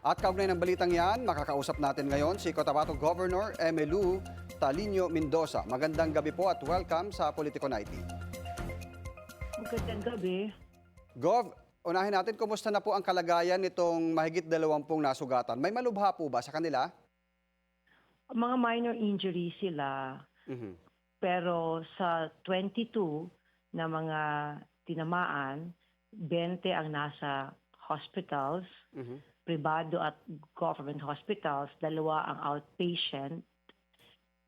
At kaugnay ng balitang yan, makakausap natin ngayon si Cotabato Governor Emelu Talino Mendoza. Magandang gabi po at welcome sa Politico 90. Magandang gabi. Gov, unahin natin, kumusta na po ang kalagayan nitong mahigit 20 nasugatan? May malubha po ba sa kanila? Mga minor injuries sila, Mhm. pero sa 22 na mga tinamaan, 20 ang nasa hospitals, Mhm. pribado at government hospitals, 2 ang outpatient,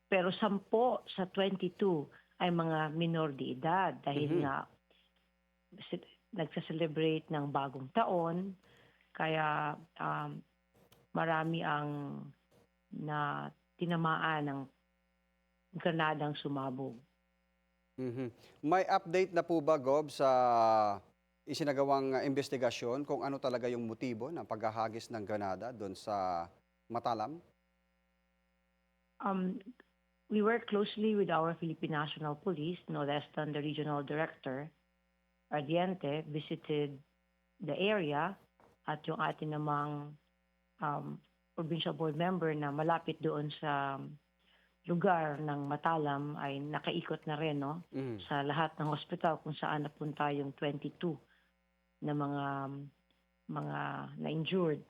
pero 10 sa 22 ay mga minor de edad dahil Mhm. nga nagsa-celebrate ng bagong taon, kaya marami ang na tinamaan ng granadang sumabog. Mhm. May update na po ba, Gov, sa isinagawang investigasyon kung ano talaga yung motibo ng paghahagis ng granada doon sa Matalam? Um, we work closely with our Philippine National Police, no less than the regional director, Ardiente, visited the area at yung atin namang provincial board member na malapit doon sa lugar ng Matalam ay nakaikot na rin, no, Mhm. sa lahat ng hospital kung saan napunta yung 22 na mga na-injured.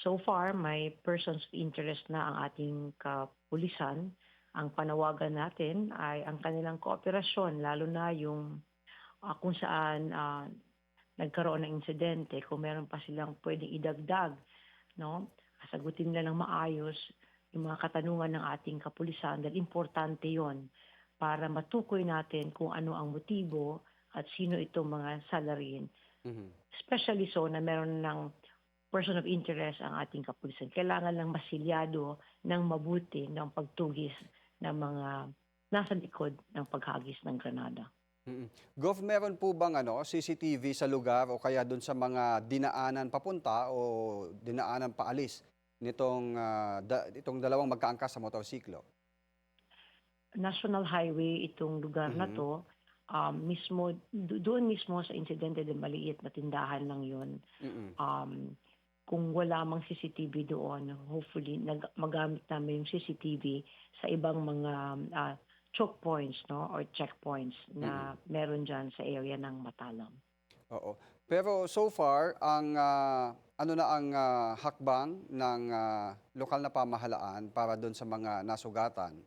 So far, may persons of interest na ang ating kapulisan. Ang panawagan natin ay ang kanilang kooperasyon, lalo na yung kung saan nagkaroon ng insidente, kung meron pa silang pwedeng idagdag, no? Sagutin nila ng maayos yung mga katanungan ng ating kapulisan dahil importante yon para matukoy natin kung ano ang motibo at sino itong mga salarin. Mhm. Especially so na meron ng person of interest ang ating kapulisan. Kailangan lang masilyado ng mabuti ng pagtugis ng mga nasa likod ng paghagis ng granada. Mm. Gov, meron po bang CCTV sa lugar o kaya doon sa mga dinaanan papunta o dinaanan paalis itong dalawang magkaangkas sa motorsiklo? National highway itong lugar na Mhm. to, doon mismo sa insidente din maliit na tindahan lang yun. Mm. Um, kung wala mang CCTV doon, hopefully magamit namin yung CCTV sa ibang mga choke points, no, or checkpoints Mm. na meron dyan sa area ng Matalam. Oo. Pero so far, ano na ang hakbang ng lokal na pamahalaan para doon sa mga nasugatan,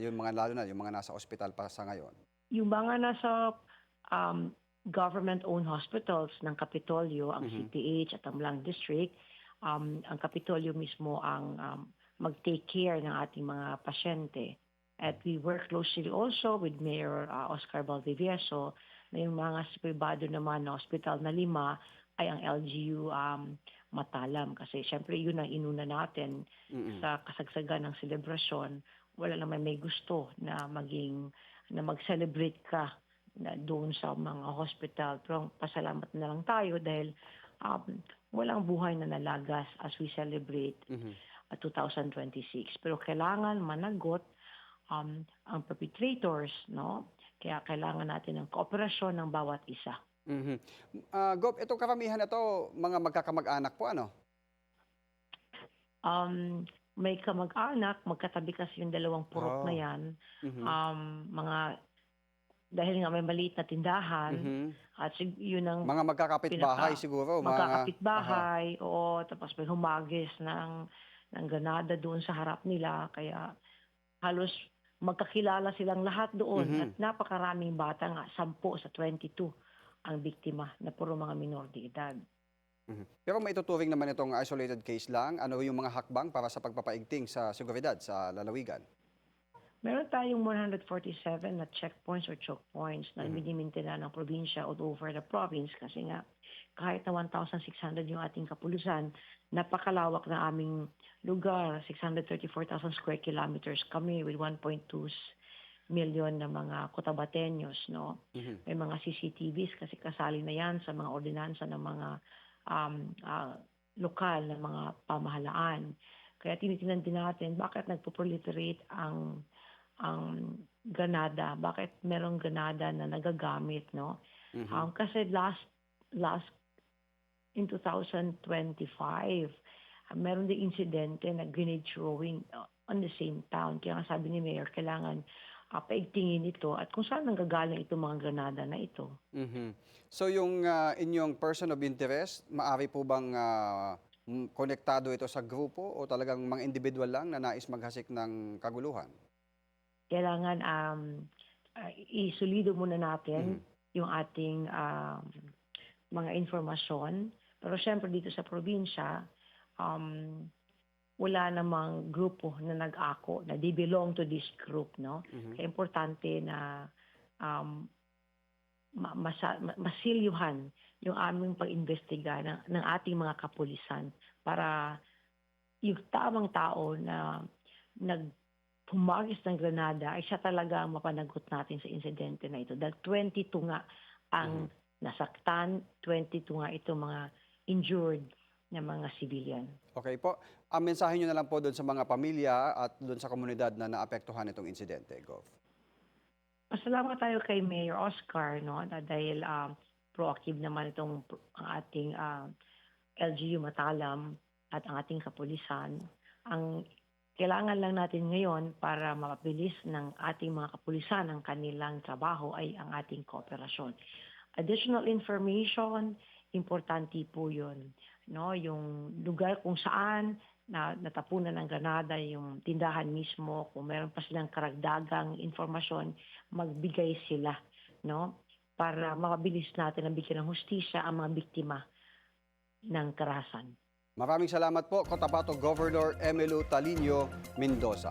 yung mga lalo na yung mga nasa ospital pa sa ngayon? Yung mga nasa um, government-owned hospitals ng Kapitolyo, ang Mhm. CPH at ang Blanc District, ang Kapitolyo mismo ang mag-take care ng ating mga pasyente. At we work closely also with Mayor Oscar Valdivieso na yung mga pribado naman na hospital na 5 ay ang LGU Matalam. Kasi syempre yun ang inuna natin Mm. sa kasagsagan ng selebrasyon. Wala naman may gusto na mag-celebrate ka na doon sa mga hospital. Pero pasalamat na lang tayo dahil walang buhay na nalagas as we celebrate Mhm. 2026. Pero kailangan managot ang perpetrators, no? Kaya kailangan natin ng kooperasyon ng bawat isa. Mhm. Gov, itong karamihan na 'to, mga magkakamag-anak po, ano? May kamag-anak, magkatabi kasi yung dalawang purok na Oh. yan. Mhm. Mga dahil nga may maliit na tindahan Mhm. at yun ang Mga magkakapitbahay pinaka siguro, mga aha. magkakapitbahay, oo, tapos may humagis ng granada doon sa harap nila kaya halos magkakilala silang lahat doon at Mhm. napakaraming bata nga, 10 sa 22 ang biktima na puro mga minor de edad. Mhm. Pero maituturing naman itong isolated case lang. Ano yung mga hakbang para sa pagpapaigting sa seguridad sa lalawigan? Meron tayong 147 na checkpoints or choke points na Mhm. minimintena ng probinsya all over the province kasi nga kahit na 1,600 yung ating kapulisan, napakalawak na aming lugar, 634,000 square kilometers kami with 1.2 million na mga Cotabateños, no? Mhm. May mga CCTVs kasi kasali na yan sa mga ordinansa ng mga um, ah, lokal na mga pamahalaan. Kaya tinitingnan din natin bakit nagpo-proliferate ang granada, bakit merong granada na nagagamit, no? Mhm. Kasi last in 2025, meron ding insidente na grenade throwing on the same town. Kaya nga sabi ni Mayor, kailangan paigtingin ito at kung saan nanggagaling itong mga granada na ito. Mhm. So yung inyong person of interest, maari po bang konektado ito sa grupo o talagang mga individual lang na nais maghasik ng kaguluhan? Kailangan isulido muna natin Mhm. yung ating mga informasyon. Pero syempre dito sa probinsya, um, wala namang grupo na nag-ako na they belong to this group, no? Mhm. Kaya importante na um, masilyuhan yung aming pag-imbestiga ng ating mga kapulisan para yung tamang tao na humagis ng granada ay siya talaga ang mapanagot natin sa insidente na ito. Dahil 22 nga ang nasaktan, 22 nga ito mga injured na mga civilian. Okay po. Ang mensahe nyo na lang po doon sa mga pamilya at doon sa komunidad na naapektuhan itong insidente, Gov. Pasalamat tayo kay Mayor Oscar, no, na dahil proactive naman itong ang ating LGU Matalam at ang ating kapulisan. Ang kailangan lang natin ngayon para mapabilis ng ating mga kapulisan ang kanilang trabaho ay ang ating kooperasyon. Additional information, importante po yun. No? Yung lugar kung saan natapunan ng granada, yung tindahan mismo, kung meron pa silang karagdagang informasyon, magbigay sila. No? Para mapabilis natin ang bigyan ng hustisya ang mga biktima ng karahasan. Maraming salamat po, Cotabato Governor Emelu Talino Mendoza.